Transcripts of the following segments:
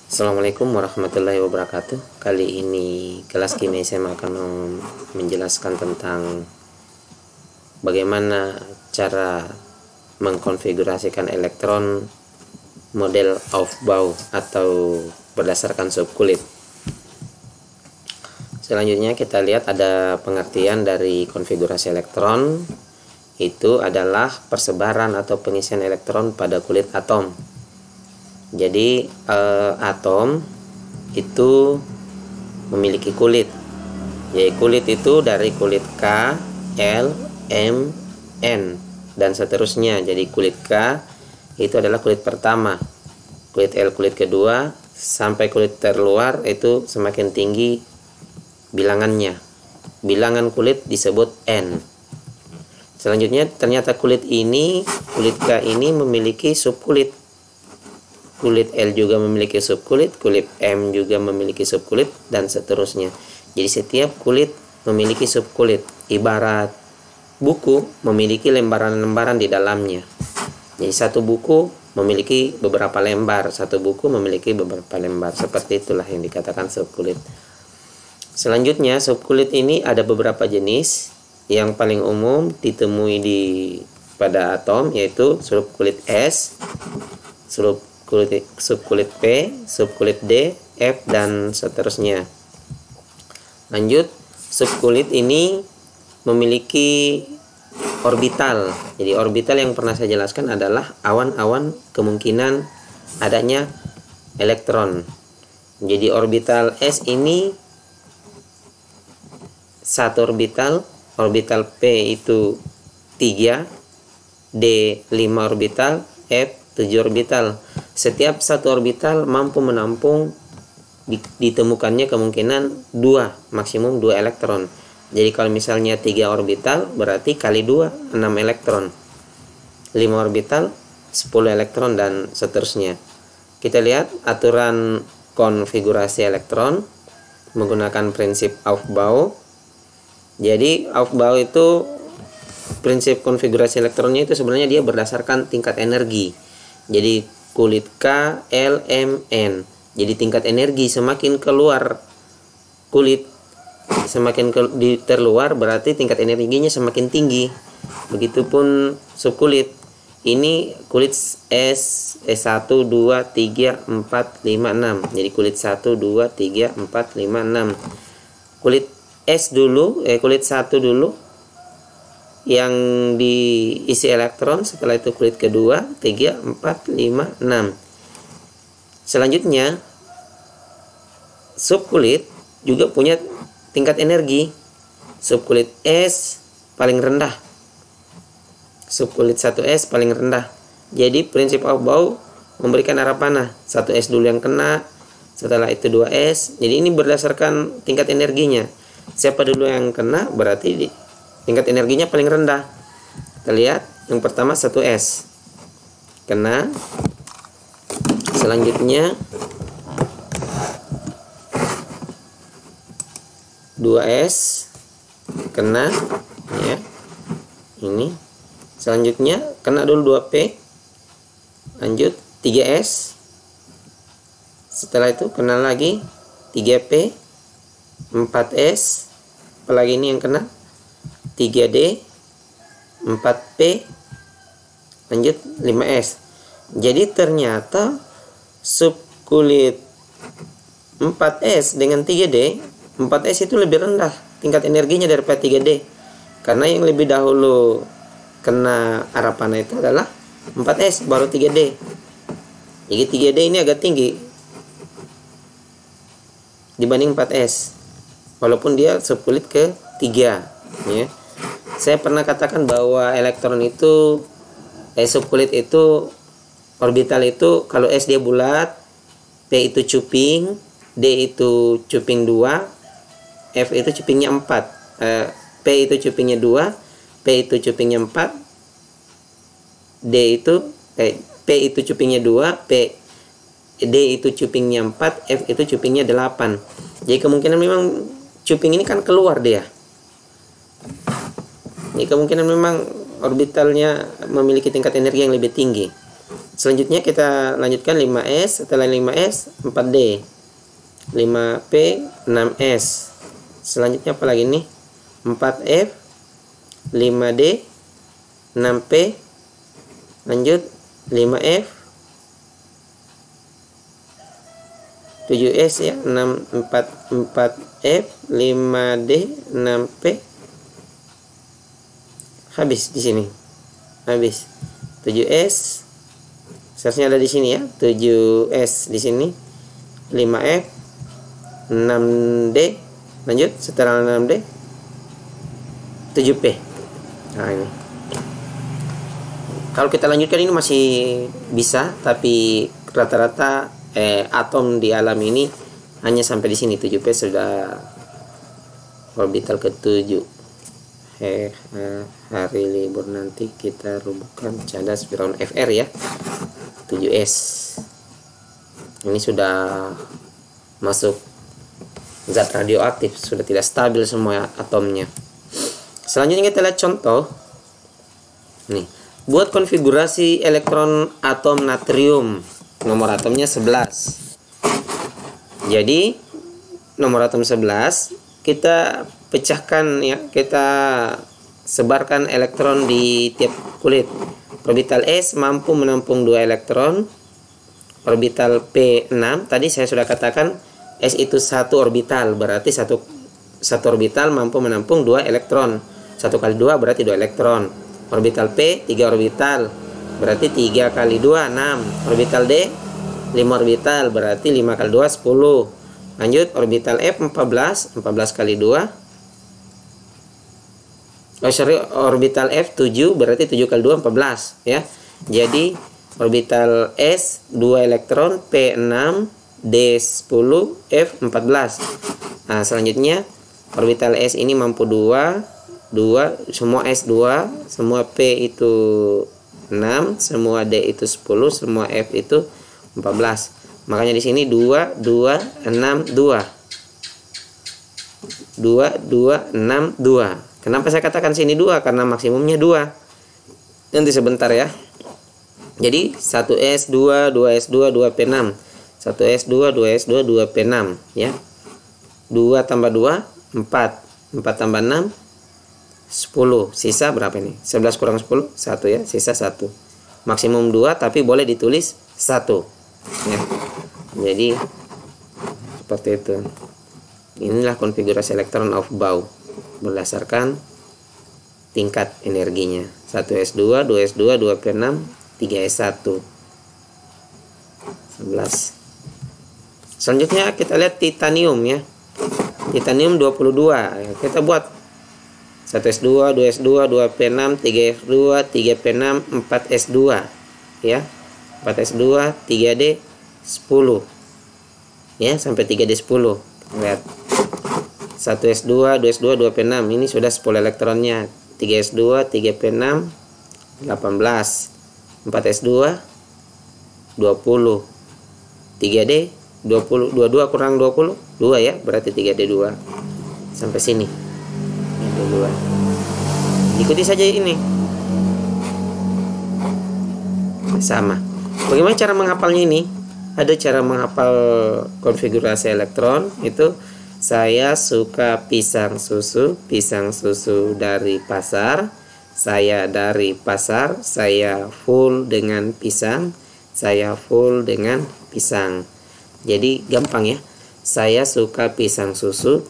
Assalamualaikum warahmatullahi wabarakatuh. Kali ini kelas kimia SMA akan menjelaskan tentang bagaimana cara mengkonfigurasikan elektron model Aufbau atau berdasarkan subkulit. Selanjutnya kita lihat ada pengertian dari konfigurasi elektron. Itu adalah persebaran atau pengisian elektron pada kulit atom. Jadi atom itu memiliki kulit. Jadi kulit itu dari kulit K, L, M, N dan seterusnya. Jadi kulit K itu adalah kulit pertama, kulit L kulit kedua, sampai kulit terluar itu semakin tinggi bilangannya. Bilangan kulit disebut N. Selanjutnya ternyata kulit K ini memiliki subkulit. Kulit L juga memiliki subkulit, kulit M juga memiliki subkulit, dan seterusnya. Jadi setiap kulit memiliki subkulit. Ibarat buku memiliki lembaran-lembaran di dalamnya. Jadi satu buku memiliki beberapa lembar, satu buku memiliki beberapa lembar. Seperti itulah yang dikatakan subkulit. Selanjutnya subkulit ini ada beberapa jenis. Yang paling umum ditemui pada atom yaitu subkulit S, subkulit P, subkulit D, F, dan seterusnya. Lanjut, subkulit ini memiliki orbital. Jadi orbital yang pernah saya jelaskan adalah awan-awan kemungkinan adanya elektron. Jadi orbital S ini satu orbital P itu 3, D 5 orbital, F 7 orbital. Setiap satu orbital mampu menampung ditemukannya kemungkinan maksimum 2 elektron. Jadi kalau misalnya 3 orbital berarti kali 2 6 elektron. 5 orbital 10 elektron dan seterusnya. Kita lihat aturan konfigurasi elektron menggunakan prinsip Aufbau. Jadi Aufbau itu prinsip konfigurasi elektronnya itu sebenarnya dia berdasarkan tingkat energi. Jadi kulit K, L, M, N. Jadi tingkat energi semakin keluar kulit, semakin terluar berarti tingkat energinya semakin tinggi. Begitupun subkulit. Ini kulit S, S1, 2, 3, 4, 5, 6. Jadi kulit 1, 2, 3, 4, 5, 6. Kulit S dulu, kulit 1 dulu yang diisi elektron, setelah itu kulit kedua 3, 4, 5, 6. Selanjutnya subkulit juga punya tingkat energi. Subkulit S paling rendah, subkulit 1S paling rendah. Jadi prinsip Aufbau memberikan arah panah. 1S dulu yang kena, setelah itu 2S. Jadi ini berdasarkan tingkat energinya. Siapa dulu yang kena berarti tingkat energinya paling rendah. Kita lihat yang pertama 1S kena, selanjutnya 2S kena ya. Ini selanjutnya kena dulu 2P, lanjut 3S, setelah itu kena lagi 3P, 4S, apalagi ini yang kena 3D, 4P, lanjut 5S. Jadi ternyata subkulit 4S dengan 3D, 4S itu lebih rendah tingkat energinya daripada 3D. Karena yang lebih dahulu kena arah panah itu adalah 4S baru 3D. Jadi 3D ini agak tinggi dibanding 4S. Walaupun dia subkulit ke 3 ya. Saya pernah katakan bahwa elektron itu subkulit itu orbital itu kalau S dia bulat, P itu cuping, D itu cuping 2, F itu cupingnya 4, P itu cupingnya 2, P itu cupingnya 4, P itu cupingnya 2, D itu cupingnya 4, F itu cupingnya 8. Jadi kemungkinan memang cuping ini kan keluar dia. Ini kemungkinan memang orbitalnya memiliki tingkat energi yang lebih tinggi. Selanjutnya kita lanjutkan 5S, setelah 5S 4D, 5P, 6S. Selanjutnya apa lagi nih? 4F, 5D, 6P, lanjut 5F, 7S ya, 4F, 5D, 6P. Habis di sini. Habis. 7S seharusnya ada di sini ya. 7S di sini. 5F, 6D, lanjut setelah 6D 7P. Nah, ini. Kalau kita lanjutkan ini masih bisa, tapi rata-rata atom di alam ini hanya sampai di sini. 7P sudah orbital ke-7. Hari libur nanti kita rubuhkan cadas Firaun FR ya. 7S. Ini sudah masuk zat radioaktif, sudah tidak stabil semua atomnya. Selanjutnya kita lihat contoh. Nih, buat konfigurasi elektron atom natrium. Nomor atomnya 11. Jadi nomor atom 11 kita pecahkan ya, kita sebarkan elektron di tiap kulit. Orbital S mampu menampung 2 elektron. Orbital P6 tadi saya sudah katakan S itu satu orbital, berarti satu orbital mampu menampung 2 elektron. 1 kali 2 berarti 2 elektron. Orbital P 3 orbital, berarti 3 kali 2 6. Orbital D 5 orbital, berarti 5 kali 2 10. Lanjut orbital F 14 kali 2. Orbital F 7, berarti 7 kali 2 14 ya. Jadi orbital S 2 elektron, P6, D 10, F 14. Nah, selanjutnya orbital S ini mampu 2, semua S 2, semua P itu 6, semua D itu 10, semua F itu 14. Makanya di sini 2 2 6 2. 2 2 6 2. Kenapa saya katakan sini 2? Karena maksimumnya 2. Nanti sebentar ya. Jadi 1S2, 2S2, 2P6. 1S2, 2S2, 2P6 ya. 2 tambah 2 4. 4 tambah 6 10. Sisa berapa ini? 11 kurang 10 1 ya, sisa 1. Maksimum 2 tapi boleh ditulis 1 ya. Jadi seperti itu. Inilah konfigurasi elektron of Bow berdasarkan tingkat energinya. 1S2, 2S2, 2P6, 3S1. 11. Selanjutnya kita lihat titanium ya. Titanium 22. Kita buat 1S2, 2S2, 2P6, 3S2, 3P6, 4S2 ya. 4S2, 3D 10 ya, sampai 3D 10. Lihat 1S2, 2S2, 2P6 ini sudah 10 elektronnya. 3S2, 3P6 18, 4S2 20, 3D 20, 22 kurang 20 2 ya, berarti 3D 2 sampai sini. 2. Ikuti saja ini. Sama. Bagaimana cara menghafalnya ini? Ada cara menghafal konfigurasi elektron. Itu saya suka pisang susu dari pasar. Saya dari pasar, saya full dengan pisang, saya full dengan pisang. Jadi gampang ya. Saya suka pisang susu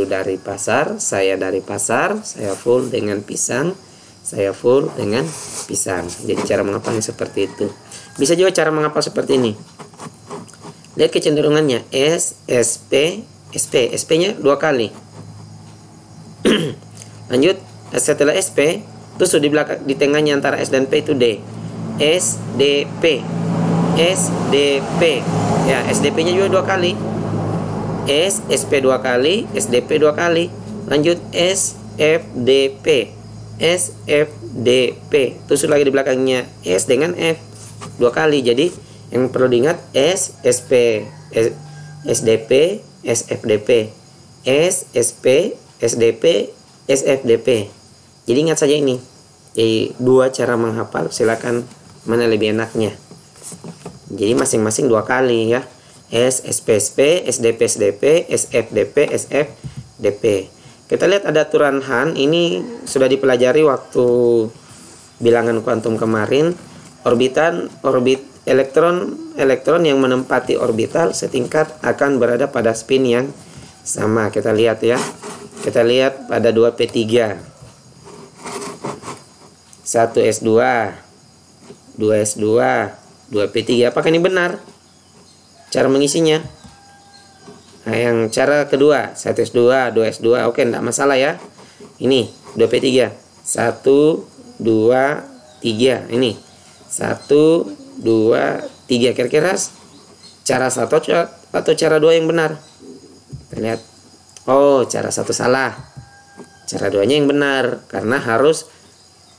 dari pasar, saya dari pasar, saya full dengan pisang, saya full dengan pisang. Jadi cara menghafalnya seperti itu. Bisa juga cara menghafal seperti ini. Lihat kecenderungannya S, SP, SP. SP-nya 2 kali. Lanjut, setelah SP, terus di belakang, di tengahnya antara S dan P itu D. SDP. SDP. Ya, SDP-nya juga 2 kali. S, SP 2 kali, SDP 2 kali. Lanjut S, FDP. SFDP. Terus lagi di belakangnya S dengan F 2 kali. Jadi yang perlu diingat S, SP, SDP, SFDP. S, SP, SDP, SFDP. Jadi ingat saja ini. Jadi 2 cara menghafal. Silakan mana lebih enaknya. Jadi masing-masing 2 kali ya. S, SPSP, SDP, SDP, SFDP, SFDP. Kita lihat ada aturan Hahn, ini sudah dipelajari waktu bilangan kuantum kemarin. Elektron yang menempati orbital setingkat akan berada pada spin yang sama. Kita lihat ya. Kita lihat pada 2p3. 1s2, 2s2, 2p3. Apakah ini benar cara mengisinya? Nah, yang cara kedua, 1s2, 2s2. Oke, enggak masalah ya. Ini 2p3. 1, 2, 3. Ini 1, 2, 3. Kira-kira cara 1 atau cara 2 yang benar? Kita lihat. Oh, cara 1 salah. Cara 2-nya yang benar, karena harus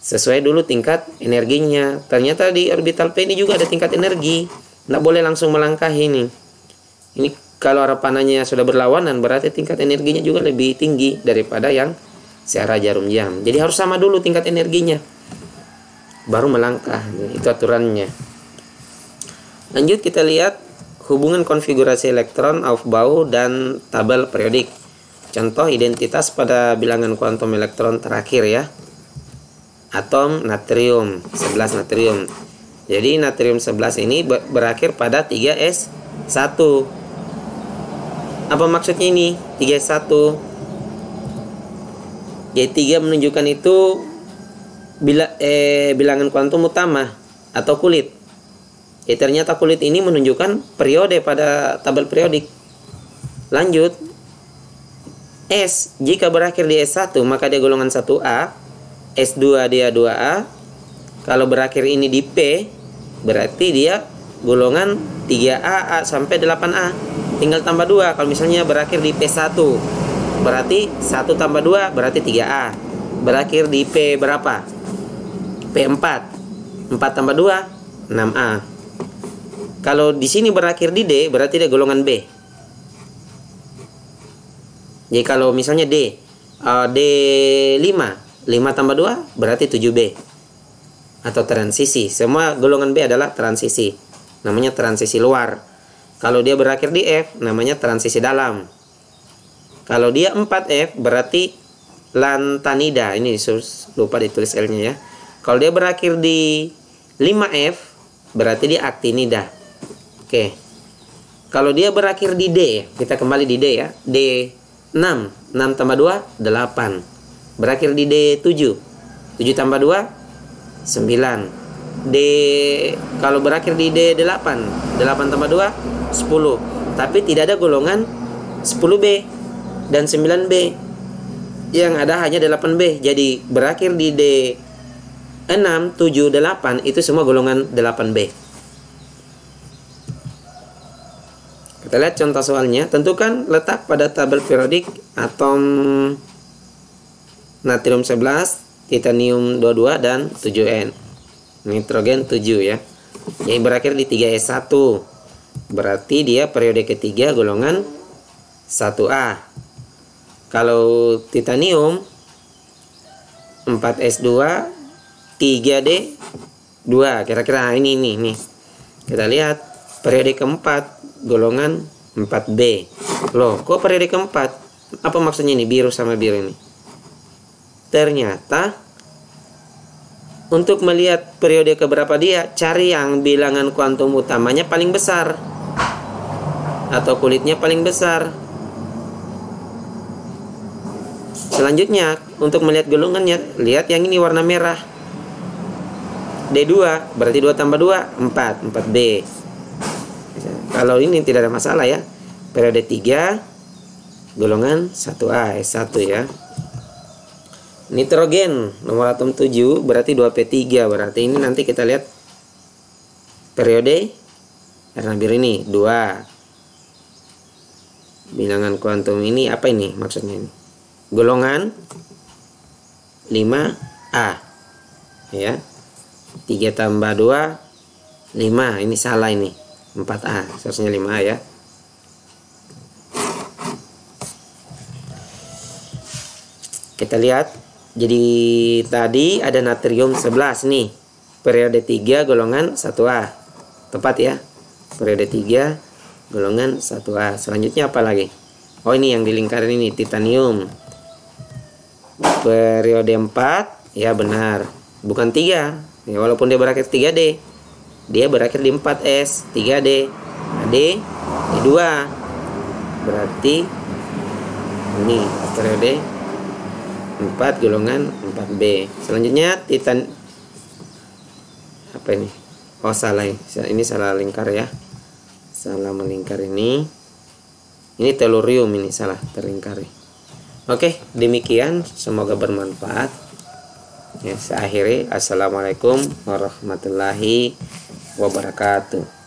sesuai dulu tingkat energinya. Ternyata di orbital P ini juga ada tingkat energi. Nggak boleh langsung melangkah ini. Ini kalau arah panahnya sudah berlawanan, berarti tingkat energinya juga lebih tinggi daripada yang searah jarum jam. Jadi harus sama dulu tingkat energinya, baru melangkah. Itu aturannya. Lanjut kita lihat hubungan konfigurasi elektron, Aufbau, dan tabel periodik. Contoh identitas pada bilangan kuantum elektron terakhir ya. Atom natrium, 11 natrium. Jadi natrium 11 ini berakhir pada 3s1. Apa maksudnya ini 3s1? Jadi 3 menunjukkan itu bilangan kuantum utama atau kulit. Ternyata kulit ini menunjukkan periode pada tabel periodik. Lanjut, S jika berakhir di S1 maka dia golongan 1A. S2 dia 2A. Kalau berakhir ini di P, berarti dia golongan 3A sampai 8A. Tinggal tambah 2. Kalau misalnya berakhir di P1, berarti 1 tambah 2 berarti 3A. Berakhir di P berapa? P4. 4 tambah 2 6A. Kalau di sini berakhir di D, berarti dia golongan B. Jadi kalau misalnya D5 5 tambah 2 berarti 7B. Atau transisi. Semua golongan B adalah transisi. Namanya transisi luar. Kalau dia berakhir di F, namanya transisi dalam. Kalau dia 4F berarti lantanida. Ini lupa ditulis L-nya ya. Kalau dia berakhir di 5F berarti dia aktinida. Oke. Kalau dia berakhir di D, kita kembali di D ya. D6. 6 tambah 2 8. Berakhir di D7. 7 tambah 2 9. Kalau berakhir di D8, 8 tambah 2 10. Tapi tidak ada golongan 10B dan 9B. Yang ada hanya 8B. Jadi berakhir di D6, 7, 8 itu semua golongan 8B. Kita lihat contoh soalnya. Tentukan letak pada tabel periodik atom natrium 11, titanium 22, dan 7N. Nitrogen 7 ya. Yang berakhir di 3s1. Berarti dia periode ketiga golongan 1A. Kalau titanium 4s2, 3d2. Kira-kira ini nih. Kita lihat periode keempat golongan 4B. Loh, kok periode keempat? Apa maksudnya ini biru sama biru ini? Ternyata untuk melihat periode keberapa dia, cari yang bilangan kuantum utamanya paling besar atau kulitnya paling besar. Selanjutnya untuk melihat golongannya, lihat yang ini warna merah. D2 berarti 2 tambah 2 4, 4B. Kalau ini tidak ada masalah ya. Periode 3 golongan 1A, S1 ya. Nitrogen nomor atom 7 berarti 2p3. Berarti ini nanti kita lihat periode warna biru ini 2. Bilangan kuantum ini apa ini maksudnya ini? Golongan 5A ya. 3 tambah 2 5. Ini salah ini 4A, seharusnya 5A ya. Kita lihat. Jadi tadi ada natrium 11 nih. periode 3 golongan 1A. Tepat ya. Periode 3 golongan 1A. Selanjutnya apa lagi? Oh, ini yang di lingkaran ini, titanium. Periode 4, ya benar. Bukan 3. Ya, walaupun dia berakhir 3D. Dia berakhir di 4S, 3D. D, D2. Berarti ini periode 4 golongan 4B. Selanjutnya apa ini? Oh, salah. Ini salah lingkar ya. Salah melingkar ini. Ini tellurium, ini salah terlingkari. Oke, demikian, semoga bermanfaat. Ya, saya akhiri. Assalamualaikum warahmatullahi wabarakatuh.